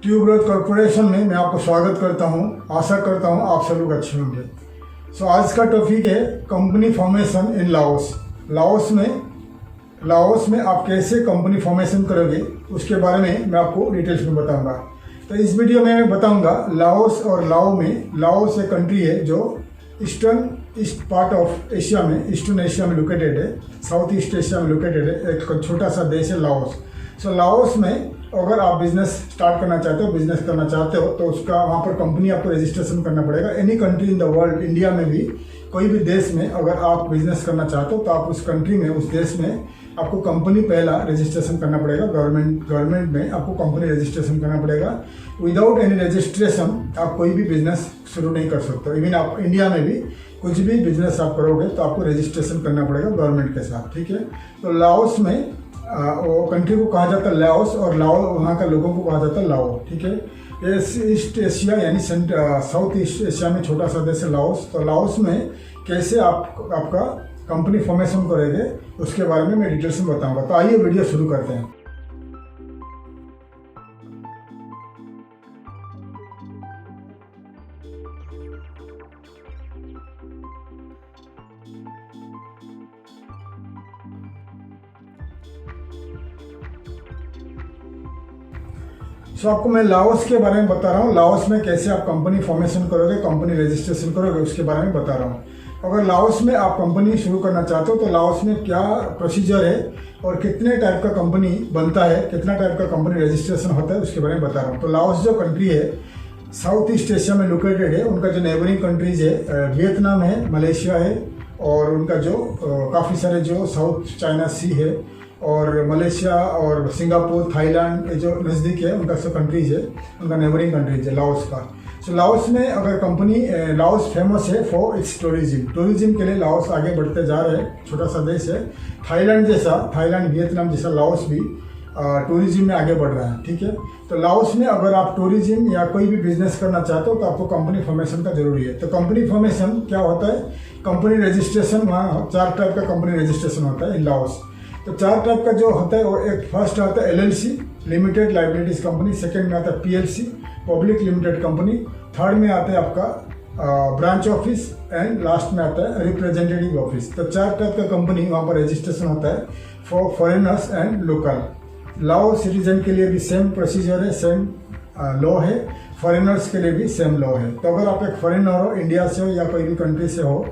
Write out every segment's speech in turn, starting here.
Tuberose corporation में मैं आपको स्वागत करता हूं। आशा करता हूं आप सब लोग अच्छे होंगे। आज का टॉपिक है कंपनी फॉर्मेशन इन लाओस। लाओस में आप कैसे कंपनी फॉर्मेशन करोगे उसके बारे में मैं आपको डिटेल्स में बताऊंगा। तो इस वीडियो में मैं बताऊंगा लाओस और लाओ में। लाओस एक कंट्री है जो ईस्ट पार्ट ऑफ एशिया में, ईस्टर्न एशिया में लोकेटेड है, साउथ ईस्ट एशिया में लोकेटेड है। एक छोटा सा देश है लाओस। लाओस में अगर आप बिजनेस स्टार्ट करना चाहते हो, बिजनेस करना चाहते हो, तो उसका वहाँ पर कंपनी आपको रजिस्ट्रेशन करना पड़ेगा। Any country in the world, India में भी, कोई भी देश में अगर आप बिजनेस करना चाहते हो तो आप उस कंट्री में, उस देश में आपको कंपनी पहला रजिस्ट्रेशन करना पड़ेगा। गवर्नमेंट में आपको कंपनी रजिस्ट्रेशन करना पड़ेगा। विदाउट एनी रजिस्ट्रेशन आप कोई भी बिजनेस शुरू नहीं कर सकते। इवन आप इंडिया में भी कुछ भी बिजनेस आप करोगे तो आपको रजिस्ट्रेशन करना पड़ेगा गवर्नमेंट के साथ, ठीक है। तो लाओस में वो कंट्री को कहा जाता है लाओस, और लाओ वहाँ का लोगों को कहा जाता है लाओ, ठीक है। ये ईस्ट एशिया यानी साउथ ईस्ट एशिया में छोटा सा देश है लाओस। तो लाओस में कैसे आपका कंपनी फॉर्मेशन करेंगे उसके बारे में मैं डिटेल्स में बताऊंगा। तो आइए वीडियो शुरू करते हैं। आपको मैं लाओस के बारे में बता रहा हूँ। लाओस में कैसे आप कंपनी फॉर्मेशन करोगे, कंपनी रजिस्ट्रेशन करोगे उसके बारे में बता रहा हूँ। अगर लाओस में आप कंपनी शुरू करना चाहते हो तो लाओस में क्या प्रोसीजर है और कितने टाइप का कंपनी बनता है, कितना टाइप का कंपनी रजिस्ट्रेशन होता है उसके बारे में बता रहा हूँ। तो लाओस जो कंट्री है साउथ ईस्ट एशिया में लोकेटेड है। उनका जो नेबरिंग कंट्रीज है वियतनाम है, मलेशिया है, और उनका जो काफ़ी सारे जो साउथ चाइना सी है, और मलेशिया और सिंगापुर, थाईलैंड, ये जो नज़दीक है उनका सब कंट्रीज है, उनका नेबरिंग कंट्रीज है लाओस का। लाओस में अगर कंपनी, लाओस फेमस है फॉर इट्स टूरिज्म के लिए लाओस आगे बढ़ते जा रहे हैं। छोटा सा देश है, थाईलैंड वियतनाम जैसा लाओस भी टूरिज्म में आगे बढ़ रहा है, ठीक है। तो लाओस में अगर आप टूरिज्म या कोई भी बिजनेस करना चाहते हो तो आपको कंपनी फॉर्मेशन का जरूरी है। तो कंपनी फॉर्मेशन क्या होता है, कंपनी रजिस्ट्रेशन, वहाँ 4 टाइप का कंपनी रजिस्ट्रेशन होता है इन लाओस। तो 4 टाइप का जो होता है वो एक फर्स्ट आता है LLC, limited liabilities company. Second में आता है PLC, public limited company. Third में आता है आपका ब्रांच ऑफिस, एंड लास्ट में आता है रिप्रेजेंटेटिव ऑफिस। तो 4 टाइप का कंपनी वहाँ पर रजिस्ट्रेशन होता है फॉर फॉरेनर्स एंड लोकल। लाओ सिटीजन के लिए भी सेम प्रोसीजर है, सेम लॉ है। फॉरेनर्स के लिए भी सेम लॉ है। तो अगर आप एक फॉरेनर हो, इंडिया से हो या कोई भी कंट्री से हो,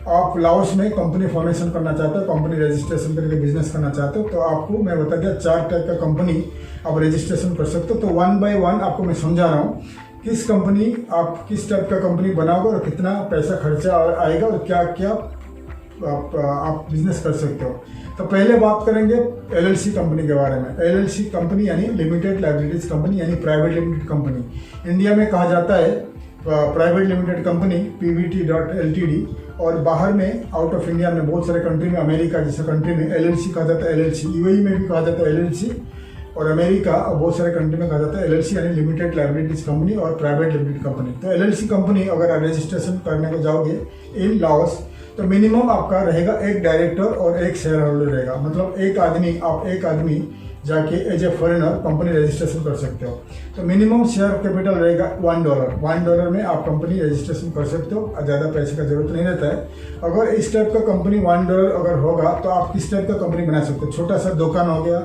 आप लाओस में कंपनी फॉर्मेशन करना चाहते हो, कंपनी रजिस्ट्रेशन करके बिजनेस करना चाहते हो, तो आपको मैं बता दिया 4 टाइप का कंपनी आप रजिस्ट्रेशन कर सकते हो। तो 1 बाय 1 आपको मैं समझा रहा हूँ किस कंपनी, आप किस टाइप का कंपनी बनाओगे और कितना पैसा खर्चा आएगा और क्या क्या आप बिजनेस कर सकते हो। तो पहले बात करेंगे LLC कंपनी के बारे में। LLC कंपनी यानी लिमिटेड लाइबिलिटीज कंपनी, यानी प्राइवेट लिमिटेड कंपनी। इंडिया में कहा जाता है प्राइवेट लिमिटेड कंपनी PVT.LTD, और बाहर में आउट ऑफ इंडिया में बहुत सारे कंट्री में, अमेरिका जैसे कंट्री में LLC कहा जाता है LLC, UAE में भी कहा जाता है LLC, और अमेरिका और बहुत सारे कंट्री में कहा जाता है LLC यानी लिमिटेड लाइबिलिटीज कंपनी और प्राइवेट लिमिटेड कंपनी। तो LLC कंपनी अगर आप रजिस्ट्रेशन करने को जाओगे इन लाओस तो मिनिमम आपका रहेगा 1 डायरेक्टर और 1 शेयर होल्डर रहेगा। मतलब एक आदमी जाके as a foreigner company registration कर सकते हो। तो मिनिमम शेयर कैपिटल रहेगा $1 में आप कंपनी रजिस्ट्रेशन कर सकते हो। ज़्यादा पैसे का जरूरत नहीं रहता है। अगर इस टाइप का कंपनी $1 अगर होगा तो आप किस टाइप का कंपनी बना सकते हो। छोटा सा दुकान हो गया,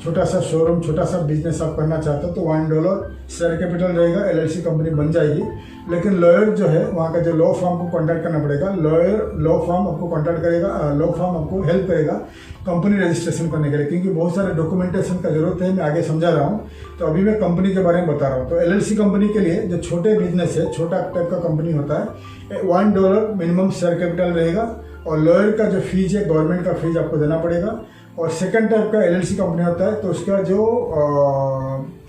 छोटा सा शोरूम, छोटा सा बिजनेस आप करना चाहते हो तो $1 शेयर कैपिटल रहेगा, LLC कंपनी बन जाएगी। लेकिन लॉयर जो है वहाँ का जो लॉ फर्म को कॉन्टैक्ट करना पड़ेगा। लॉ फर्म आपको कॉन्टैक्ट करेगा, लॉ फर्म आपको हेल्प करेगा कंपनी रजिस्ट्रेशन करने के लिए, क्योंकि बहुत सारे डॉक्यूमेंटेशन का जरूरत है। मैं आगे समझा रहा हूँ। तो अभी मैं कंपनी के बारे में बता रहा हूँ। तो LLC कंपनी के लिए जो छोटे बिजनेस है, छोटा टाइप का कंपनी होता है, $1 मिनिमम शेयर कैपिटल रहेगा, और लॉयर का जो फीस है, गवर्नमेंट का फीस आपको देना पड़ेगा। और सेकंड टाइप का LLC कंपनी होता है तो उसका जो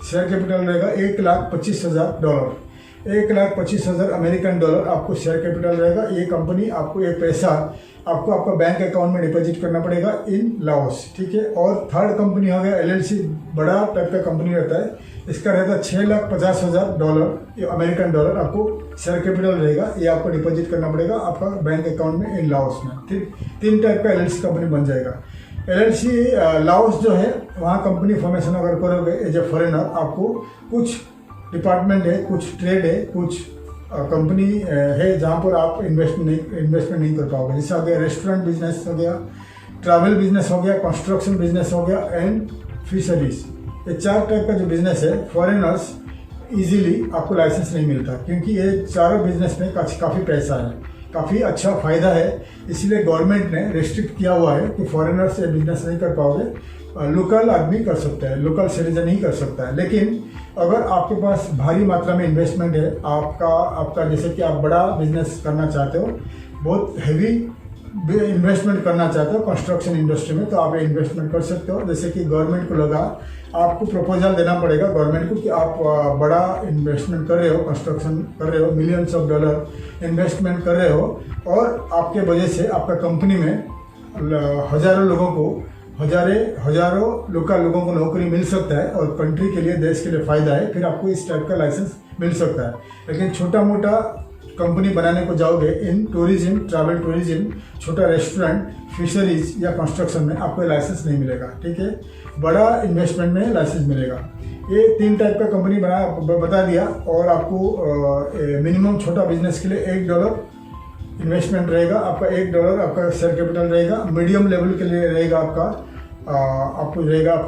शेयर कैपिटल रहेगा $1,25,000, $1,25,000 अमेरिकन डॉलर आपको शेयर कैपिटल रहेगा। ये कंपनी आपको एक पैसा आपको आपका बैंक अकाउंट में डिपॉजिट करना पड़ेगा इन लाओस, ठीक है। और थर्ड कंपनी हो गया LLC, बड़ा टाइप का कंपनी रहता है, इसका रहता है $6,50,000 अमेरिकन डॉलर आपको शेयर कैपिटल रहेगा। ये आपको डिपॉजिट करना पड़ेगा आपका बैंक अकाउंट में इन लाओस में, ठीक। 3 टाइप का LLC कंपनी बन जाएगा। LLC लाओस जो है वहाँ कंपनी फॉर्मेशन अगर करोगे एज ए फॉरेनर, आपको कुछ डिपार्टमेंट है, कुछ ट्रेड है, कुछ कंपनी है जहाँ पर आप इन्वेस्टमेंट नहीं कर पाओगे। जैसे हो गया रेस्टोरेंट बिजनेस हो गया, ट्रैवल बिजनेस हो गया, कंस्ट्रक्शन बिजनेस हो गया एंड फिशरीज। ये 4 टाइप का जो बिजनेस है फॉरेनर्स इजीली आपको लाइसेंस नहीं मिलता, क्योंकि ये चारों बिजनेस में काफ़ी पैसा है, काफ़ी अच्छा फ़ायदा है। इसलिए गवर्नमेंट ने रेस्ट्रिक्ट किया हुआ है कि फॉरेनर्स ये बिजनेस नहीं कर पाओगे, लोकल आदमी कर सकता है, लोकल सिटीजन ही कर सकता है। लेकिन अगर आपके पास भारी मात्रा में इन्वेस्टमेंट है, आपका जैसे कि आप बड़ा बिजनेस करना चाहते हो, बहुत हैवी इन्वेस्टमेंट करना चाहते हो कंस्ट्रक्शन इंडस्ट्री में, तो आप ये इन्वेस्टमेंट कर सकते हो। जैसे कि गवर्नमेंट को लगा, आपको प्रपोजल देना पड़ेगा गवर्नमेंट को कि आप बड़ा इन्वेस्टमेंट कर रहे हो, कंस्ट्रक्शन कर रहे हो, मिलियंस ऑफ डॉलर इन्वेस्टमेंट कर रहे हो, और आपके वजह से आपका कंपनी में हजारों लोकल लोगों को नौकरी मिल सकता है और कंट्री के लिए, देश के लिए फ़ायदा है, फिर आपको इस टाइप का लाइसेंस मिल सकता है। लेकिन छोटा मोटा कंपनी बनाने को जाओगे इन टूरिज्म, ट्रैवल टूरिज्म, छोटा रेस्टोरेंट, फिशरीज या कंस्ट्रक्शन में आपको लाइसेंस नहीं मिलेगा, ठीक है। बड़ा इन्वेस्टमेंट में लाइसेंस मिलेगा। ये 3 टाइप का कंपनी बता दिया। और आपको मिनिमम छोटा बिजनेस के लिए $1 इन्वेस्टमेंट रहेगा, आपका $1 आपका शेयर कैपिटल रहेगा। मीडियम लेवल के लिए रहेगा आपको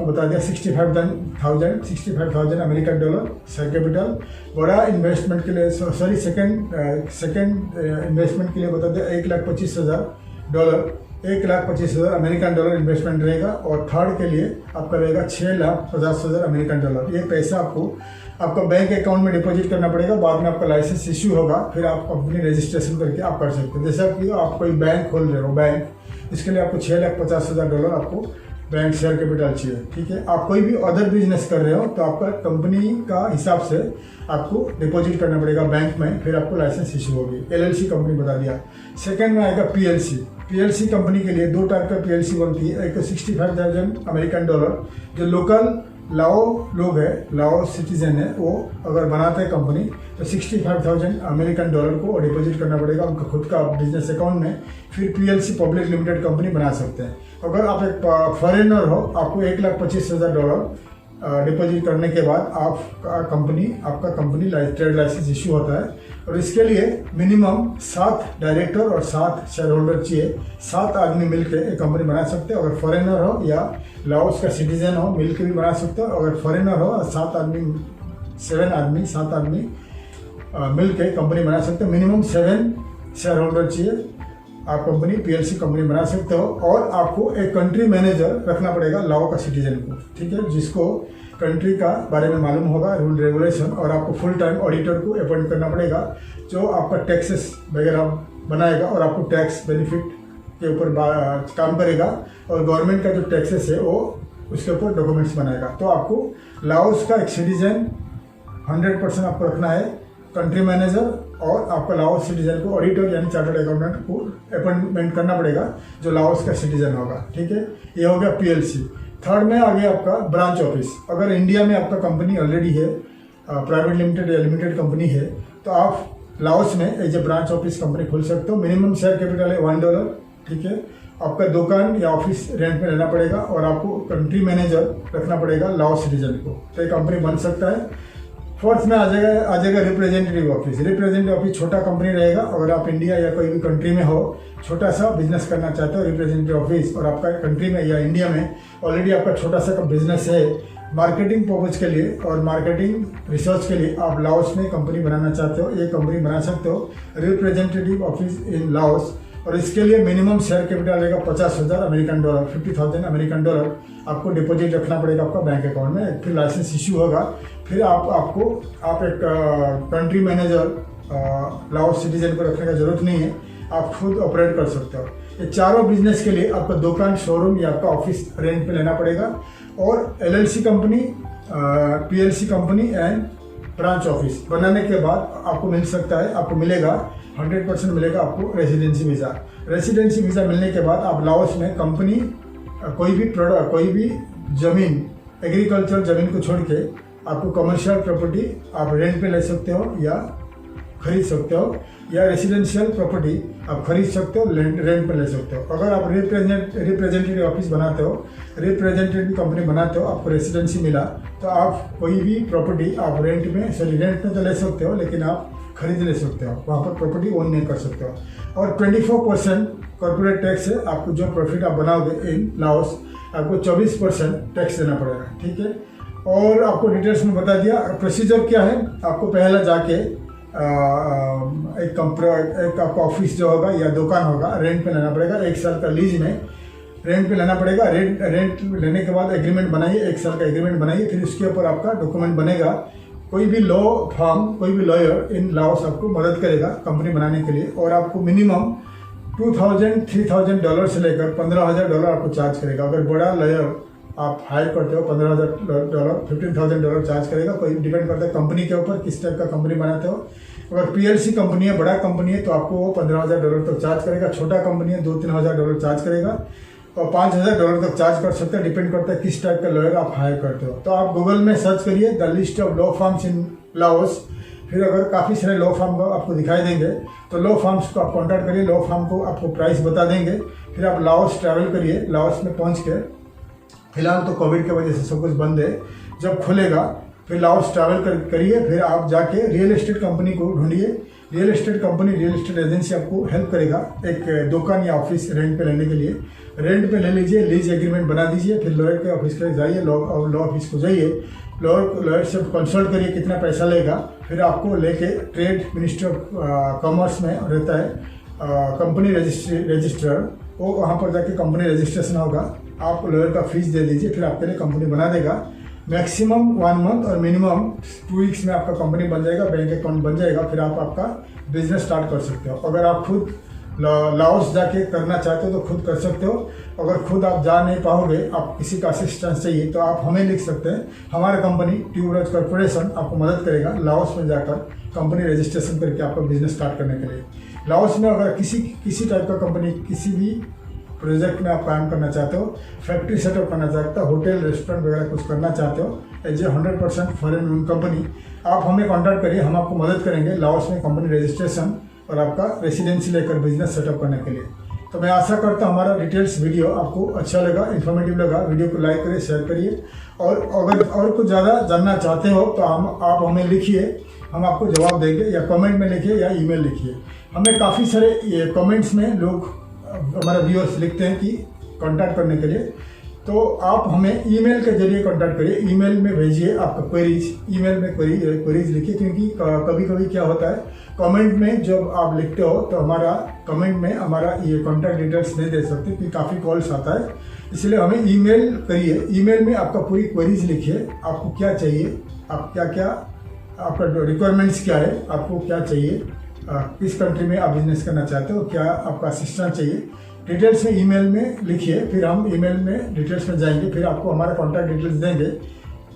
बता दिया $65,000 अमेरिकन डॉलर शेयर कैपिटल। बड़ा इन्वेस्टमेंट के लिए सेकंड इन्वेस्टमेंट के लिए बता दिया $1,25,000 अमेरिकन डॉलर इन्वेस्टमेंट रहेगा। और थर्ड के लिए आपका रहेगा $6,50,000 अमेरिकन डॉलर। ये पैसा आपका बैंक अकाउंट में डिपॉजिट करना पड़ेगा, बाद में आपका लाइसेंस इश्यू होगा, फिर आप अपनी रजिस्ट्रेशन करके आप कर सकते हैं। जैसा कि आप कोई बैंक खोल रहे हो, बैंक, इसके लिए आपको $6,50,000 आपको बैंक शेयर कैपिटल चाहिए, ठीक है। आप कोई भी अदर बिजनेस कर रहे हो तो आपका कंपनी का हिसाब से आपको डिपॉजिट करना पड़ेगा बैंक में, फिर आपको लाइसेंस इशू होगी। LLC कंपनी बता दिया। सेकंड में आएगा PLC कंपनी के लिए 2 टाइप का PLC बनती है। एक तो $65,000 अमेरिकन डॉलर, जो लोकल लोग है, लाओ सिटीजन है, वो अगर बनाते हैं कंपनी तो $65,000 अमेरिकन डॉलर को डिपॉजिट करना पड़ेगा उनका खुद का बिजनेस अकाउंट में, फिर PLC पब्लिक लिमिटेड कंपनी बना सकते हैं। अगर आप एक फॉरेनर हो, आपको $1,25,000 डिपॉजिट करने के बाद आपका कंपनी ट्रेड लाइसेंस इशू होता है। और इसके लिए मिनिमम 7 डायरेक्टर और 7 शेयर होल्डर चाहिए। 7 आदमी मिलकर एक कंपनी बना सकते हो। अगर फॉरेनर हो या लाओस का सिटीजन हो, मिलकर भी बना सकते हो। अगर फॉरेनर हो 7 आदमी मिलकर कंपनी बना सकते हो। मिनिमम 7 शेयर होल्डर चाहिए, आप कंपनी PLC कंपनी बना सकते हो। और आपको एक कंट्री मैनेजर रखना पड़ेगा लाओ का सिटीजन को, ठीक है, जिसको कंट्री का बारे में मालूम होगा, रूल रेगुलेशन। और आपको फुल टाइम ऑडिटर को अपॉइंट करना पड़ेगा, जो आपका टैक्सेस वगैरह बनाएगा और आपको टैक्स बेनिफिट के ऊपर काम करेगा। और गवर्नमेंट का जो टैक्सेस है वो उसके ऊपर डॉक्यूमेंट्स बनाएगा। तो आपको लाओस का एक सिटीजन 100% आपको रखना है, कंट्री मैनेजर, और आपका लाओस सिटीजन को ऑडिटर यानी चार्टर्ड अकाउंटेंट को अपॉइंटमेंट करना पड़ेगा, जो लाओस का सिटीजन होगा, ठीक है। ये हो गया PLC। थर्ड में आ गया आपका ब्रांच ऑफिस। अगर इंडिया में आपका कंपनी ऑलरेडी है, प्राइवेट लिमिटेड या लिमिटेड कंपनी है, तो आप लाओस में as a branch office company खोल सकते हो। मिनिमम शेयर कैपिटल है $1, ठीक है। आपका दुकान या ऑफिस रेंट में लेना पड़ेगा और आपको कंट्री मैनेजर रखना पड़ेगा लाओस सिटीजन को, तो ये कंपनी बन सकता है। फोर्थ में आ जाएगा रिप्रेजेंटेटिव ऑफिस। छोटा कंपनी रहेगा। अगर आप इंडिया या कोई भी कंट्री में हो, छोटा सा बिजनेस करना चाहते हो, रिप्रेजेंटेटिव ऑफिस, और आपका कंट्री में या इंडिया में ऑलरेडी आपका छोटा सा बिजनेस है, मार्केटिंग पर्पज के लिए और मार्केटिंग रिसर्च के लिए आप लाओस में कंपनी बनाना चाहते हो, ये कंपनी बना सकते हो, रिप्रेजेंटेटिव ऑफिस इन लाओस। और इसके लिए मिनिमम शेयर कैपिटल रहेगा $50,000 अमेरिकन डॉलर, $50,000 अमेरिकन डॉलर आपको डिपॉजिट रखना पड़ेगा आपका बैंक अकाउंट में। फिर लाइसेंस इशू होगा, फिर आप एक कंट्री मैनेजर लाओस सिटीजन को रखने का जरूरत नहीं है, आप खुद ऑपरेट कर सकते हो। ये चारों बिजनेस के लिए आपका दुकान, शोरूम या आपका ऑफिस रेंट पे लेना पड़ेगा। और LLC company, PLC company and branch office बनाने के बाद आपको मिल सकता है, आपको मिलेगा 100% मिलेगा आपको रेसिडेंसी वीज़ा। रेसिडेंसी वीज़ा मिलने के बाद आप लाओस में कंपनी कोई भी ज़मीन, एग्रीकल्चर ज़मीन को छोड़ के आपको कमर्शियल प्रॉपर्टी आप रेंट पे ले सकते हो या खरीद सकते हो, या रेसिडेंशियल प्रॉपर्टी आप खरीद सकते हो, रेंट पे ले सकते हो। अगर आप रिप्रेजेंटेटिव ऑफिस बनाते हो, रिप्रेजेंटेटिव कंपनी बनाते हो, आपको रेसिडेंसी मिला, तो आप कोई भी प्रॉपर्टी आप रेंट में तो ले सकते हो, लेकिन आप खरीद ले सकते हो, वहाँ पर प्रॉपर्टी ओन नहीं कर सकते हो। और 24% कॉर्पोरेट टैक्स है, आपको जो प्रॉफिट आप बनाओगे इन लाओस, आपको 24% टैक्स देना पड़ेगा, ठीक है। और आपको डिटेल्स में बता दिया। प्रोसीजर क्या है, आपको पहला जाके एक आपका ऑफिस जो होगा या दुकान होगा रेंट पे लेना पड़ेगा, 1 साल का लीज में रेंट पे लेना पड़ेगा। रेंट लेने के बाद एग्रीमेंट बनाइए, 1 साल का एग्रीमेंट बनाइए, फिर उसके ऊपर आपका डॉक्यूमेंट बनेगा। कोई भी लॉ फर्म, कोई भी लॉयर इन लाओस आपको मदद करेगा कंपनी बनाने के लिए, और आपको मिनिमम $2,000-3,000 से लेकर $15,000 आपको चार्ज करेगा। अगर बड़ा लॉयर आप हायर करते हो $15,000 $15,000 चार्ज करेगा। कोई डिपेंड करता है कंपनी के ऊपर, किस टाइप का कंपनी बनाते हो। अगर PLC कंपनी है, बड़ा कंपनी है, तो आपको वो $15,000 तक चार्ज करेगा। छोटा कंपनी है, $2-3,000 चार्ज करेगा, और $5,000 तक चार्ज कर सकते हैं, डिपेंड करता है किस टाइप का लॉयर आप हायर करते हो। तो आप गूगल में सर्च करिए the list of law firms in Laos, फिर अगर काफ़ी सारे लॉ फर्म आपको दिखाई देंगे, तो लॉ फर्म्स को आप कॉन्टैक्ट करिए, लॉ फर्म को आपको प्राइस बता देंगे। फिर आप लाओस ट्रैवल करिए, लाओस में पहुँच के, फिलहाल तो कोविड की वजह से सब कुछ बंद है, जब खुलेगा फिर लाओस ट्रैवल करिए। फिर आप जाके रियल एस्टेट कंपनी को ढूंढिए, real estate company, real estate agency आपको हेल्प करेगा एक दुकान या ऑफिस रेंट पे लेने के लिए। रेंट पे ले लीजिए, लीज एग्रीमेंट बना दीजिए, फिर लॉयर के ऑफिस के जाइए, लॉ ऑफिस को जाइए, लॉयर से कंसल्ट करिए कितना पैसा लेगा। फिर आपको लेके ट्रेड मिनिस्ट्री ऑफ कॉमर्स में रहता है कंपनी रजिस्ट्रार, वो वहाँ पर जाके कंपनी रजिस्ट्रेशन होगा, आप लॉयर का फीस दे दीजिए, फिर आपके लिए कंपनी बना देगा। मैक्सिमम 1 मंथ और मिनिमम 2 वीक्स में आपका कंपनी बन जाएगा, बैंक अकाउंट बन जाएगा, फिर आप आपका बिजनेस स्टार्ट कर सकते हो। अगर आप खुद लाओस जाके करना चाहते हो तो खुद कर सकते हो। अगर खुद आप जा नहीं पाओगे, आप किसी का असिस्टेंस चाहिए, तो आप हमें लिख सकते हैं। हमारा कंपनी ट्यूबरोज कॉर्पोरेशन आपको मदद करेगा लाओस में जाकर कंपनी रजिस्ट्रेशन करके आपका बिजनेस स्टार्ट करने के लिए। लाओस में अगर किसी टाइप का कंपनी, किसी भी प्रोजेक्ट में आप काम करना चाहते हो, फैक्ट्री सेटअप करना चाहते हो, होटल रेस्टोरेंट वगैरह कुछ करना चाहते हो, as a 100% foreign own company, आप हमें कांटेक्ट करिए, हम आपको मदद करेंगे लाओस में कंपनी रजिस्ट्रेशन और आपका रेसिडेंसी लेकर बिजनेस सेटअप करने के लिए। तो मैं आशा करता हूँ हमारा डिटेल्स वीडियो आपको अच्छा लगा, इन्फॉर्मेटिव लगा। वीडियो को लाइक करिए, शेयर करिए, और अगर और कुछ ज़्यादा जानना चाहते हो तो आप हमें लिखिए, हम आपको जवाब देंगे, या कमेंट में लिखिए या ईमेल लिखिए। हमें काफ़ी सारे कमेंट्स में लोग, हमारे व्यूअर्स लिखते हैं कि कांटेक्ट करने के लिए, तो आप हमें ईमेल के जरिए कांटेक्ट करिए। ईमेल में भेजिए आपका क्वेरीज, ईमेल में क्वेरीज लिखिए, क्योंकि कभी कभी क्या होता है, कमेंट में जब आप लिखते हो तो हमारा कमेंट में हमारा ये कांटेक्ट डिटेल्स नहीं दे सकते, क्योंकि काफ़ी कॉल्स आता है, इसलिए हमें ईमेल करिए। ईमेल में आपका पूरी क्वेरीज लिखिए, आपको क्या चाहिए, आप क्या आपका रिक्वायरमेंट्स क्या है, आपको क्या चाहिए, किस कंट्री में आप बिजनेस करना चाहते हो, क्या आपका असिस्टेंट चाहिए, डिटेल्स में ईमेल में लिखिए। फिर हम ईमेल में डिटेल्स में जाएंगे, फिर आपको हमारा कॉन्टैक्ट डिटेल्स देंगे,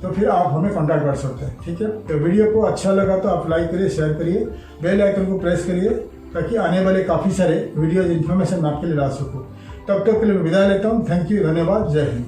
तो फिर आप हमें कॉन्टैक्ट कर सकते हैं, ठीक है। तो वीडियो को अच्छा लगा तो आप लाइक करिए, शेयर करिए, बेल आइकन को प्रेस करिए, ताकि आने वाले काफ़ी सारे वीडियोज इन्फॉर्मेशन मैं आपके लिए ला सकूँ। तब तक के लिए विदाई लेता हूँ। थैंक यू, धन्यवाद, जय हिंद।